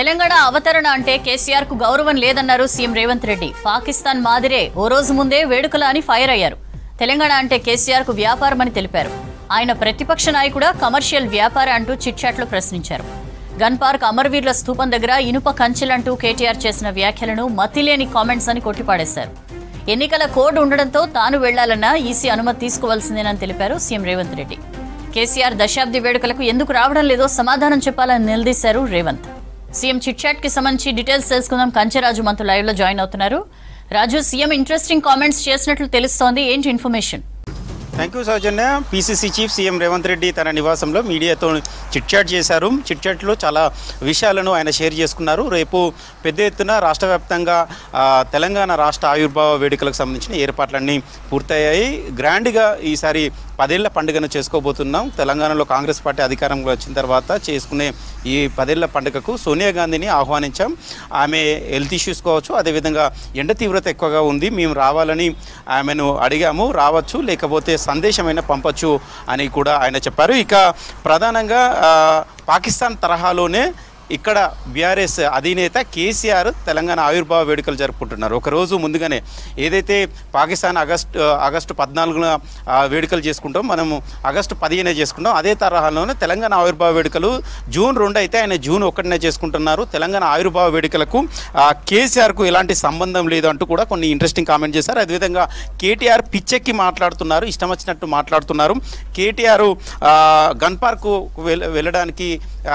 తెలంగాణ అవతరణ అంటే కేసీఆర్ కు గౌరవం లేదన్నారు సీఎం రేవంత్ రెడ్డి. పాకిస్తాన్ మాదిరే ఓ రోజు ముందే వేడుకల అని ఫైర్ అయ్యారు. తెలంగాణ అంటే కేసీఆర్ కు వ్యాపారం అని తెలిపారు. ఆయన ప్రతిపక్ష నాయకుడా కమర్షియల్ వ్యాపార అంటూ చిట్చాట్లో ప్రశ్నించారు. గన్ పార్క్ అమరవీరుల స్థూపం దగ్గర ఇనుప కంచెలంటూ కేటీఆర్ చేసిన వ్యాఖ్యలను మతిలేని కామెంట్స్ అని కొట్టిపాడేశారు. ఎన్నికల కోడ్ ఉండడంతో తాను వెళ్లాలన్నా ఈసీ అనుమతి తీసుకోవాల్సిందేనని తెలిపారు సీఎం రేవంత్ రెడ్డి. కేసీఆర్ దశాబ్ది వేడుకలకు ఎందుకు రావడం లేదో సమాధానం చెప్పాలని నిలదీశారు రేవంత్. సీఎం చిట్చాట్ కి సంబంధించి డీటెయిల్స్ తెలుసుకుందాం. కంచెరాజు మనతో లైవ్ లో జాయిన్ అవుతున్నారు. రాజు, సీఎం ఇంట్రెస్టింగ్ కామెంట్స్ చేసినట్లు తెలుస్తోంది, ఏంటి information? Thank you Soujanya. PCC chief CM Revanth Reddy తన నివాసంలో మీడియాతో చిట్చాట్ చేశారు. చిట్చాట్లో చాలా విషయాలను ఆయన షేర్ చేసుకున్నారు. రేపు పెద్ద ఎత్తున రాష్ట్ర వ్యాప్తంగా తెలంగాణ రాష్ట్ర ఆవిర్భావ వేడుకలకు సంబంధించిన ఏర్పాట్లన్నీ పూర్తయ్యాయి. గ్రాండ్గా ఈసారి 10 ఏళ్ల పండుగను చేసుకోబోతున్నాం. తెలంగాణలో కాంగ్రెస్ పార్టీ అధికారంలో వచ్చిన తర్వాత చేసుకునే ఈ 10 ఏళ్ల పండుగకు సోనియా గాంధీని ఆహ్వానించాం. ఆమె హెల్త్ ఇష్యూస్ కావచ్చు, అదేవిధంగా ఎండ తీవ్రత ఎక్కువగా ఉంది, మేము రావాలని ఆమెను అడిగాము. రావచ్చు, లేకపోతే సందేశమైన పంపచ్చు అని కూడా ఆయన చెప్పారు. ఇక ప్రధానంగా పాకిస్తాన్ తరహాలోనే ఇక్కడ బీఆర్ఎస్ అధినేత కేసీఆర్ తెలంగాణ ఆవిర్భావ వేడుకలు జరుపుకుంటున్నారు. ఒకరోజు ముందుగానే ఏదైతే పాకిస్తాన్ ఆగస్టు 14న వేడుకలు చేసుకుంటాం, మనము ఆగస్టు 15నే చేసుకుంటాం. అదే తరహాలోనే తెలంగాణ ఆవిర్భావ వేడుకలు జూన్ 2 అయితే ఆయన జూన్ 1నే చేసుకుంటున్నారు. తెలంగాణ ఆవిర్భావ వేడుకలకు కేసీఆర్కు ఎలాంటి సంబంధం లేదు అంటూ కూడా కొన్ని ఇంట్రెస్టింగ్ కామెంట్ చేశారు. అదేవిధంగా కేటీఆర్ పిచ్చెక్కి మాట్లాడుతున్నారు, ఇష్టం వచ్చినట్టు మాట్లాడుతున్నారు. కేటీఆర్ గన్ పార్కు వెళ్ళడానికి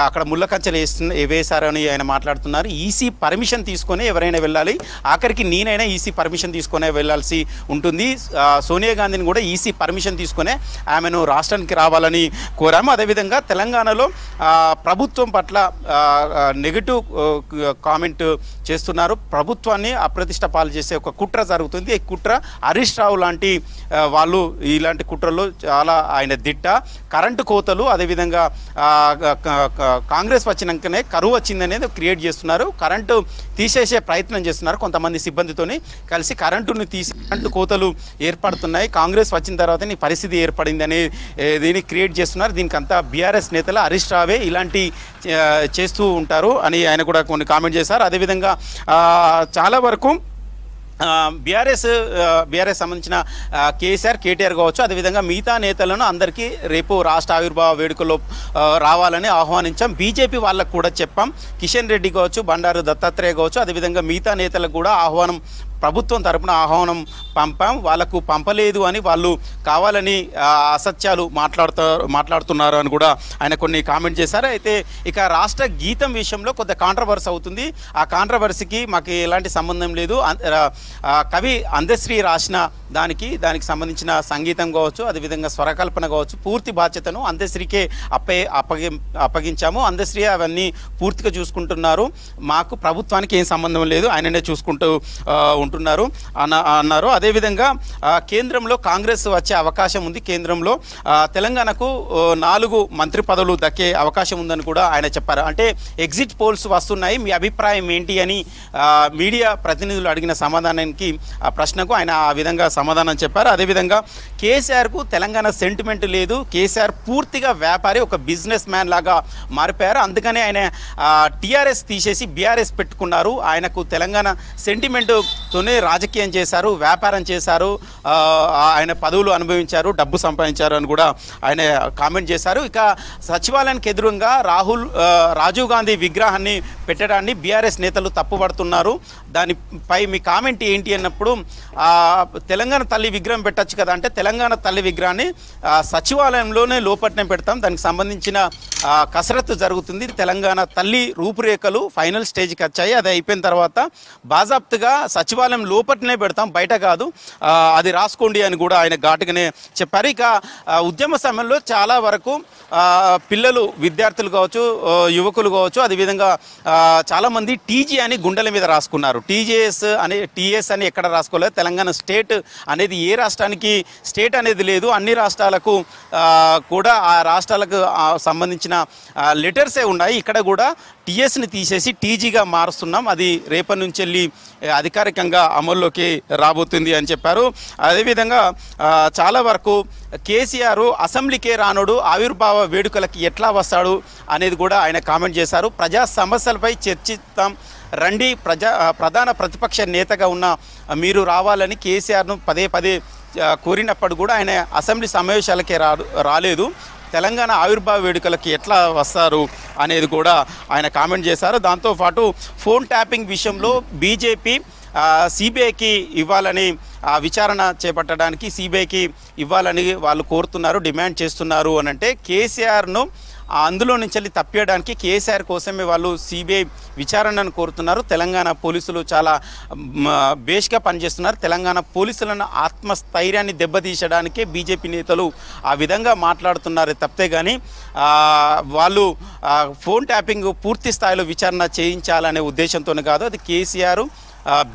అక్కడ ముళ్ళ కంచెలు వేశారని ఆయన మాట్లాడుతున్నారు. ఈసీ పర్మిషన్ తీసుకొని ఎవరైనా వెళ్ళాలి, ఆఖరికి నేనైనా ఈసీ పర్మిషన్ తీసుకునే వెళ్ళాల్సి ఉంటుంది. సోనియా గాంధీని కూడా ఈసీ పర్మిషన్ తీసుకునే ఆమెను రాష్ట్రానికి రావాలని కోరాము. అదేవిధంగా తెలంగాణలో ప్రభుత్వం పట్ల నెగిటివ్ కామెంట్ చేస్తున్నారు. ప్రభుత్వాన్ని అప్రతిష్ట పాలు చేసే ఒక కుట్ర జరుగుతుంది. ఈ కుట్ర హరీష్ రావు లాంటి వాళ్ళు ఇలాంటి కుట్రలో చాలా ఆయన దిట్ట. కరెంటు కోతలు, అదేవిధంగా కాంగ్రెస్ వచ్చినాకనే కరువు వచ్చిందనేది క్రియేట్ చేస్తున్నారు. కరెంటు తీసేసే ప్రయత్నం చేస్తున్నారు. కొంతమంది సిబ్బందితోని కలిసి కరెంటు కోతలు ఏర్పడుతున్నాయి. కాంగ్రెస్ వచ్చిన తర్వాత ఈ పరిస్థితి ఏర్పడిందని దీన్ని క్రియేట్ చేస్తున్నారు. దీనికంతా బీఆర్ఎస్ నేతలు హరీష్ రావే ఇలాంటి చేస్తూ ఉంటారు అని ఆయన కూడా కొన్ని కామెంట్ చేశారు. అదేవిధంగా చాలా వరకు బీఆర్ఎస్ సంబంధించిన కేటీఆర్ కావచ్చు, అదేవిధంగా మిగతా నేతలను అందరికీ రేపు రాష్ట్ర ఆవిర్భావ వేడుకలో రావాలని ఆహ్వానించాం. బీజేపీ వాళ్ళకు కూడా చెప్పాం. కిషన్ రెడ్డి కావచ్చు, బండారు దత్తాత్రేయ కావచ్చు, అదేవిధంగా మిగతా నేతలకు కూడా ఆహ్వానం ప్రభుత్వం తరపున ఆహ్వానం పంపాం. వాళ్ళకు పంపలేదు అని వాళ్ళు కావాలని అసత్యాలు మాట్లాడుతున్నారు అని కూడా ఆయన కొన్ని కామెంట్ చేశారు. అయితే ఇక రాష్ట్ర గీతం విషయంలో కొంత కాంట్రవర్సీ అవుతుంది. ఆ కాంట్రవర్సీకి మాకు ఎలాంటి సంబంధం లేదు. కవి అందశ్రీ రాసిన దానికి సంబంధించిన సంగీతం కావచ్చు, అదేవిధంగా స్వరకల్పన కావచ్చు, పూర్తి బాధ్యతను అందశ్రీకే అప్పగించాము. అందశ్రీ అవన్నీ పూర్తిగా చూసుకుంటున్నారు. మాకు ప్రభుత్వానికి ఏం సంబంధం లేదు, ఆయననే చూసుకుంటూ ఉంటున్నారు అన్నారు. అదేవిధంగా కేంద్రంలో కాంగ్రెస్ వచ్చే అవకాశం ఉంది. కేంద్రంలో తెలంగాణకు 4 మంత్రి పదవులు దక్కే అవకాశం ఉందని కూడా ఆయన చెప్పారు. అంటే ఎగ్జిట్ పోల్స్ వస్తున్నాయి, మీ అభిప్రాయం ఏంటి అని మీడియా ప్రతినిధులు అడిగిన సమాధానానికి ప్రశ్నకు ఆయన ఆ విధంగా సమాధానం చెప్పారు. అదేవిధంగా కేసీఆర్కు తెలంగాణ సెంటిమెంట్ లేదు, కేసీఆర్ పూర్తిగా వ్యాపారి, ఒక బిజినెస్ మ్యాన్ లాగా మారిపోయారు. అందుకనే ఆయన టీఆర్ఎస్ తీసేసి బీఆర్ఎస్ పెట్టుకున్నారు. ఆయనకు తెలంగాణ సెంటిమెంట్ రాజకీయం చేశారు, వ్యాపారం చేశారు, ఆయన పదవులు అనుభవించారు, డబ్బు సంపాదించారు అని కూడా ఆయన కామెంట్ చేశారు. ఇక సచివాలయానికి ఎదురుగా రాజీవ్ గాంధీ విగ్రహాన్ని పెట్టడాన్ని బీఆర్ఎస్ నేతలు తప్పుపడుతున్నారు. దానిపై మీ కామెంట్ ఏంటి అన్నప్పుడు తెలంగాణ తల్లి విగ్రహం పెట్టచ్చు కదా అంటే, తెలంగాణ తల్లి విగ్రహాన్ని సచివాలయంలోనే లోపట్నే పెడతాం, దానికి సంబంధించిన కసరత్తు జరుగుతుంది. తెలంగాణ తల్లి రూపురేఖలు ఫైనల్ స్టేజ్కి వచ్చాయి. అది అయిపోయిన తర్వాత బాజాప్తుగా సచివాలయం లోపట్నే పెడతాం, బయట కాదు, అది రాసుకోండి అని కూడా ఆయన ఘాటుగానే చెప్పారు. ఇక ఉద్యమ సమయంలో చాలా వరకు పిల్లలు, విద్యార్థులు కావచ్చు, యువకులు కావచ్చు, అదేవిధంగా చాలామంది టీజీ అని గుండెల మీద రాసుకున్నారు. టీఎస్ అని ఎక్కడ రాసుకోలేదు. తెలంగాణ స్టేట్ అనేది ఏ రాష్ట్రానికి స్టేట్ అనేది లేదు. అన్ని రాష్ట్రాలకు కూడా ఆ రాష్ట్రాలకు సంబంధించిన లెటర్సే ఉన్నాయి. ఇక్కడ కూడా టీఎస్ని తీసేసి టీజీగా మారుస్తున్నాం. అది రేపటి నుంచి వెళ్ళి అధికారికంగా త్వరగా అమల్లోకి రాబోతుంది అని చెప్పారు. అదేవిధంగా చాలా వరకు కేసీఆర్ అసెంబ్లీకే రానుడు, ఆవిర్భావ వేడుకలకి ఎట్లా వస్తాడు అనేది కూడా ఆయన కామెంట్ చేశారు. ప్రజా సమస్యలపై చర్చిస్తాం రండి, ప్రధాన ప్రతిపక్ష నేతగా ఉన్న మీరు రావాలని కేసీఆర్ను పదే పదే కోరినప్పుడు కూడా ఆయన అసెంబ్లీ సమావేశాలకే రాలేదు. తెలంగాణ ఆవిర్భావ వేడుకలకి ఎట్లా వస్తారు అనేది కూడా ఆయన కామెంట్ చేశారు. దాంతోపాటు ఫోన్ ట్యాపింగ్ విషయంలో బీజేపీ సిబిఐకి ఇవ్వాలని విచారణ చేపట్టడానికి సిబిఐకి ఇవ్వాలని వాళ్ళు కోరుతున్నారు, డిమాండ్ చేస్తున్నారు అని అంటే కేసీఆర్ను అందులో నుంచి తప్పేయడానికి కేసీఆర్ కోసమే వాళ్ళు సిబిఐ విచారణను కోరుతున్నారు. తెలంగాణ పోలీసులు చాలా బేష్గా పనిచేస్తున్నారు. తెలంగాణ పోలీసులను ఆత్మస్థైర్యాన్ని దెబ్బతీసడానికే బీజేపీ నేతలు ఆ విధంగా మాట్లాడుతున్నారు తప్పితే కానీ వాళ్ళు ఫోన్ ట్యాపింగ్ పూర్తి స్థాయిలో విచారణ చేయించాలనే ఉద్దేశంతోనే కాదు, అది కేసీఆర్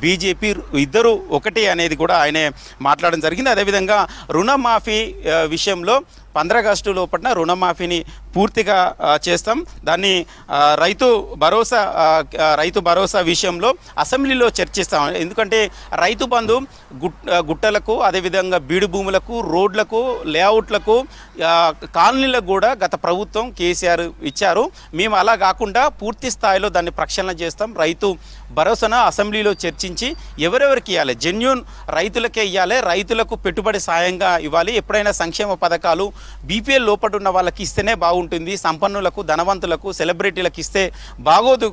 బీజేపీ ఇద్దరు ఒకటి అనేది కూడా ఆయనే మాట్లాడడం జరిగింది. అదేవిధంగా రుణమాఫీ విషయంలో 15 ఆగస్టు లోపల రుణమాఫీని పూర్తిగా చేస్తాం, దాన్ని రైతు భరోసా విషయంలో అసెంబ్లీలో చర్చిస్తాం. ఎందుకంటే రైతు బంధు గుట్టలకు, అదేవిధంగా బీడు భూములకు, రోడ్లకు, లేఅవుట్లకు, కాలనీలకు కూడా గత ప్రభుత్వం కేసీఆర్ ఇచ్చారు. మేము అలా కాకుండా పూర్తి స్థాయిలో దాన్ని ప్రక్షాళన చేస్తాం. రైతు భరోసాను అసెంబ్లీలో చర్చించి ఎవరెవరికి ఇవ్వాలి, జెన్యూన్ రైతులకే ఇవ్వాలి, రైతులకు పెట్టుబడి సాయంగా ఇవ్వాలి. ఎప్పుడైనా సంక్షేమ పథకాలు బీపీఎల్ లోపల ఉన్న వాళ్ళకి ఇస్తేనే బాగుంటుంది, సంపన్నులకు, ధనవంతులకు, సెలబ్రిటీలకు ఇస్తే బాగోదు.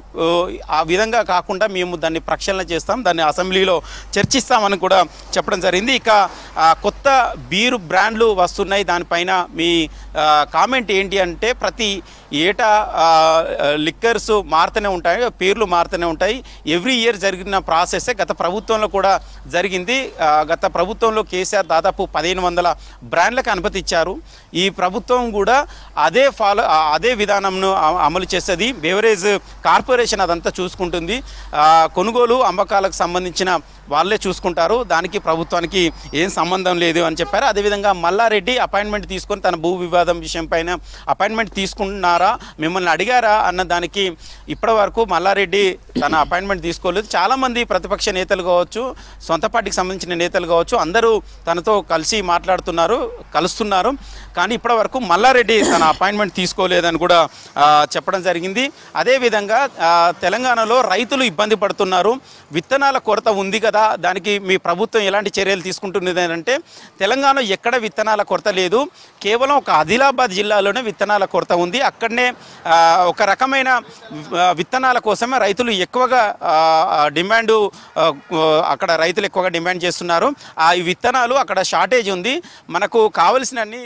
ఆ విధంగా కాకుండా మేము దాన్ని ప్రక్షాళన చేస్తాం, దాన్ని అసెంబ్లీలో చర్చిస్తామని కూడా చెప్పడం జరిగింది. ఇక కొత్త బీరు బ్రాండ్లు వస్తున్నాయి, దానిపైన మీ కామెంట్ ఏంటి అంటే ప్రతి ఏటా లిక్కర్స్ మారుతూనే ఉంటాయి, పేర్లు మారుతూనే ఉంటాయి. ఎవ్రీ ఇయర్ జరిగిన ప్రాసెస్సే గత ప్రభుత్వంలో కూడా జరిగింది. గత ప్రభుత్వంలో కేసీఆర్ దాదాపు 1500 బ్రాండ్లకు అనుమతి ఇచ్చారు. ఈ ప్రభుత్వం కూడా అదే విధానంను అమలు చేస్తుంది. బెవరేజ్ కార్పొరేషన్ అదంతా చూసుకుంటుంది. కొనుగోలు అమ్మకాలకు సంబంధించిన వాళ్ళే చూసుకుంటారు, దానికి ప్రభుత్వానికి ఏం సంబంధం లేదు అని చెప్పారు. అదేవిధంగా మల్లారెడ్డి అపాయింట్మెంట్ తీసుకొని తన భూ వివాదం విషయం పైన అపాయింట్మెంట్ తీసుకుంటున్నారా, మిమ్మల్ని అడిగారా అన్న దానికి ఇప్పటి వరకు మల్లారెడ్డి తన అపాయింట్మెంట్ తీసుకోలేదు. చాలామంది ప్రతిపక్ష నేతలు కావచ్చు, సొంత పార్టీకి సంబంధించిన నేతలు కావచ్చు, అందరూ తనతో కలిసి కలుస్తున్నారు. కానీ ఇప్పటి వరకు మల్లారెడ్డి తన అపాయింట్మెంట్ తీసుకోలేదని కూడా చెప్పడం జరిగింది. అదేవిధంగా తెలంగాణలో రైతులు ఇబ్బంది పడుతున్నారు, విత్తనాల కొరత ఉంది కదా, దానికి మీ ప్రభుత్వం ఎలాంటి చర్యలు తీసుకుంటున్నది అంటే తెలంగాణలో ఎక్కడ విత్తనాల కొరత లేదు, కేవలం ఒక ఆదిలాబాద్ జిల్లాలోనే విత్తనాల కొరత ఉంది. అక్కడనే ఒక రకమైన విత్తనాల కోసమే రైతులు ఎక్కువగా రైతులు ఎక్కువగా డిమాండ్ చేస్తున్నారు. ఈ విత్తనాలు అక్కడ షార్టేజ్ ఉంది, మనకు కావలసినన్ని